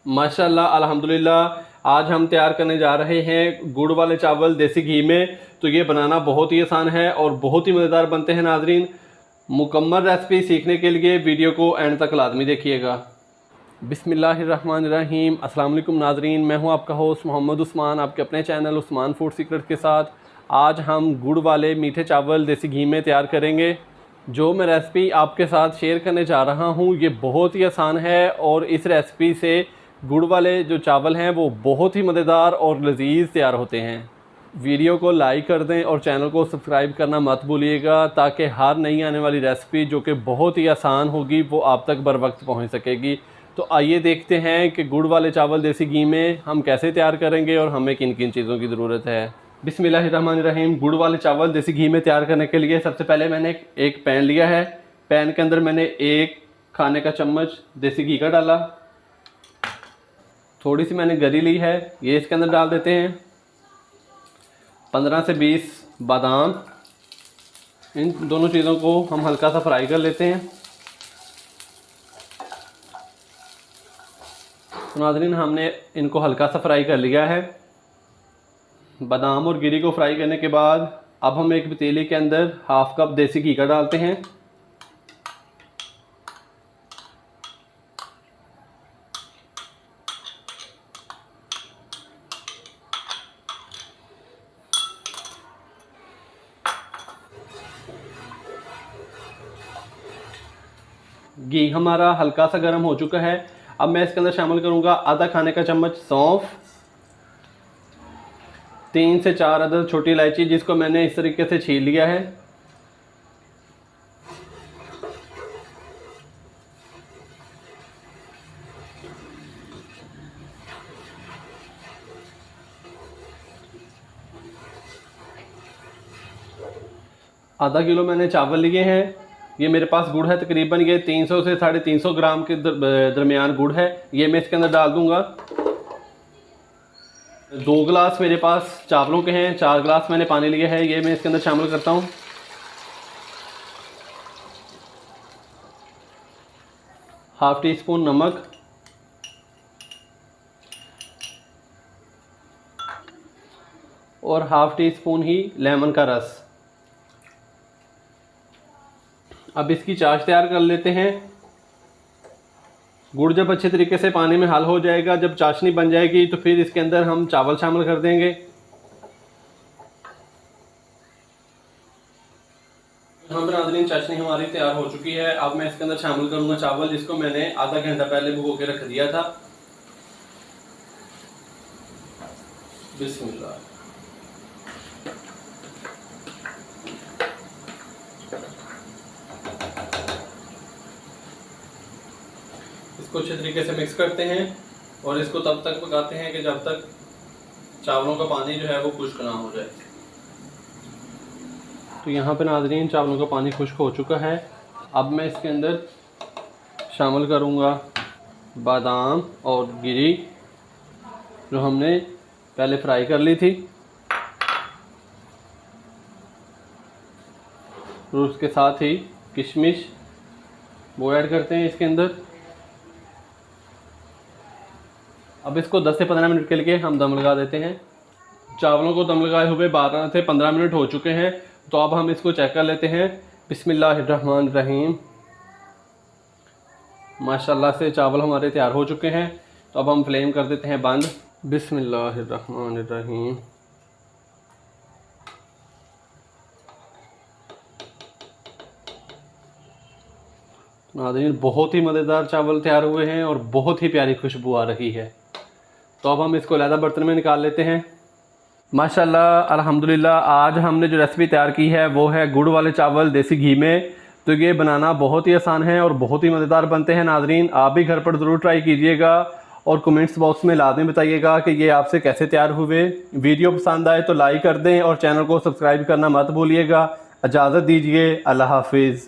माशाल्लाह अल्हम्दुलिल्लाह आज हम तैयार करने जा रहे हैं गुड़ वाले चावल देसी घी में। तो ये बनाना बहुत ही आसान है और बहुत ही मज़ेदार बनते हैं नाजरीन। मुकम्मल रेसिपी सीखने के लिए वीडियो को एंड तक लाजमी देखिएगा। बिस्मिल्लाहिर्रहमानिर्रहीम। अस्सलाम वालेकुम नाजरीन, मैं हूं आपका होस्ट मोहम्मद उस्मान, आपके अपने चैनल उस्मान फूड सीक्रेट के साथ। आज हम गुड़ वाले मीठे चावल देसी घी में तैयार करेंगे। जो मैं रेसिपी आपके साथ शेयर करने जा रहा हूं ये बहुत ही आसान है और इस रेसिपी से गुड़ वाले जो चावल हैं वो बहुत ही मज़ेदार और लजीज तैयार होते हैं। वीडियो को लाइक कर दें और चैनल को सब्सक्राइब करना मत भूलिएगा ताकि हर नई आने वाली रेसिपी जो कि बहुत ही आसान होगी वो आप तक बर वक्त पहुँच सकेगी। तो आइए देखते हैं कि गुड़ वाले चावल देसी घी में हम कैसे तैयार करेंगे और हमें किन किन चीज़ों की ज़रूरत है। बिस्मिल्लाहिर्रहमानिर्रहीम। गुड़ वाले चावल देसी घी में तैयार करने के लिए सबसे पहले मैंने एक पैन लिया है। पैन के अंदर मैंने 1 खाने का चम्मच देसी घी का डाला। थोड़ी सी मैंने गरी ली है, ये इसके अंदर डाल देते हैं। 15 से 20 बादाम, इन दोनों चीज़ों को हम हल्का सा फ्राई कर लेते हैं। तो नाज़रीन हमने इनको हल्का सा फ्राई कर लिया है। बादाम और गिरी को फ्राई करने के बाद अब हम एक पतीली के अंदर हाफ कप देसी घी का डालते हैं। घी हमारा हल्का सा गर्म हो चुका है। अब मैं इसके अंदर शामिल करूंगा आधा खाने का चम्मच सौंफ, 3 से 4 अदद छोटी इलायची जिसको मैंने इस तरीके से छील लिया है। आधा किलो मैंने चावल लिए हैं। ये मेरे पास गुड़ है, तकरीबन ये 300 से 350 ग्राम के दरमियान गुड़ है। ये मैं इसके अंदर डाल दूंगा। 2 गिलास मेरे पास चावलों के हैं, 4 गिलास मैंने पानी लिया है, ये मैं इसके अंदर शामिल करता हूँ। हाफ टी स्पून नमक, और हाफ टी स्पून ही लेमन का रस। अब इसकी चाश तैयार कर लेते हैं। गुड़ जब अच्छे तरीके से पानी में हल हो जाएगा, जब चाशनी बन जाएगी तो फिर इसके अंदर हम चावल शामिल कर देंगे। यहाँ पर नाज़रीन चाशनी हमारी तैयार हो चुकी है। अब मैं इसके अंदर शामिल करूंगा चावल जिसको मैंने आधा घंटा पहले भिगो के रख दिया था। बिस्मिल्लाह। इसको अच्छे तरीके से मिक्स करते हैं और इसको तब तक पकाते हैं कि जब तक चावलों का पानी जो है वो खुश्क ना हो जाए। तो यहाँ पे नाज़रीन चावलों का पानी खुश्क हो चुका है। अब मैं इसके अंदर शामिल करूँगा बादाम और गिरी जो हमने पहले फ्राई कर ली थी, और उसके साथ ही किशमिश वो ऐड करते हैं इसके अंदर। अब इसको 10 से 15 मिनट के लिए हम दम लगा देते हैं। चावलों को दम लगाए हुए 12 से 15 मिनट हो चुके हैं। तो अब हम इसको चेक कर लेते हैं। बिस्मिल्लाहिर्रहमानिर्रहीम। माशाल्लाह से चावल हमारे तैयार हो चुके हैं। तो अब हम फ्लेम कर देते हैं बंद। बिस्मिल्लाहिर्रहमानिर्रहीम। नाज़रीन बहुत ही मज़ेदार चावल तैयार हुए हैं और बहुत ही प्यारी खुशबू आ रही है। तो अब हम इसको अलग बर्तन में निकाल लेते हैं। माशाल्लाह अल्हम्दुलिल्लाह आज हमने जो रेसिपी तैयार की है वो है गुड़ वाले चावल देसी घी में। तो ये बनाना बहुत ही आसान है और बहुत ही मज़ेदार बनते हैं। नाज़रीन आप भी घर पर ज़रूर ट्राई कीजिएगा और कमेंट्स बॉक्स में लाजमी बताइएगा कि ये आपसे कैसे तैयार हुए। वीडियो पसंद आए तो लाइक कर दें और चैनल को सब्सक्राइब करना मत भूलिएगा। इजाज़त दीजिए, अल्लाह हाफिज़।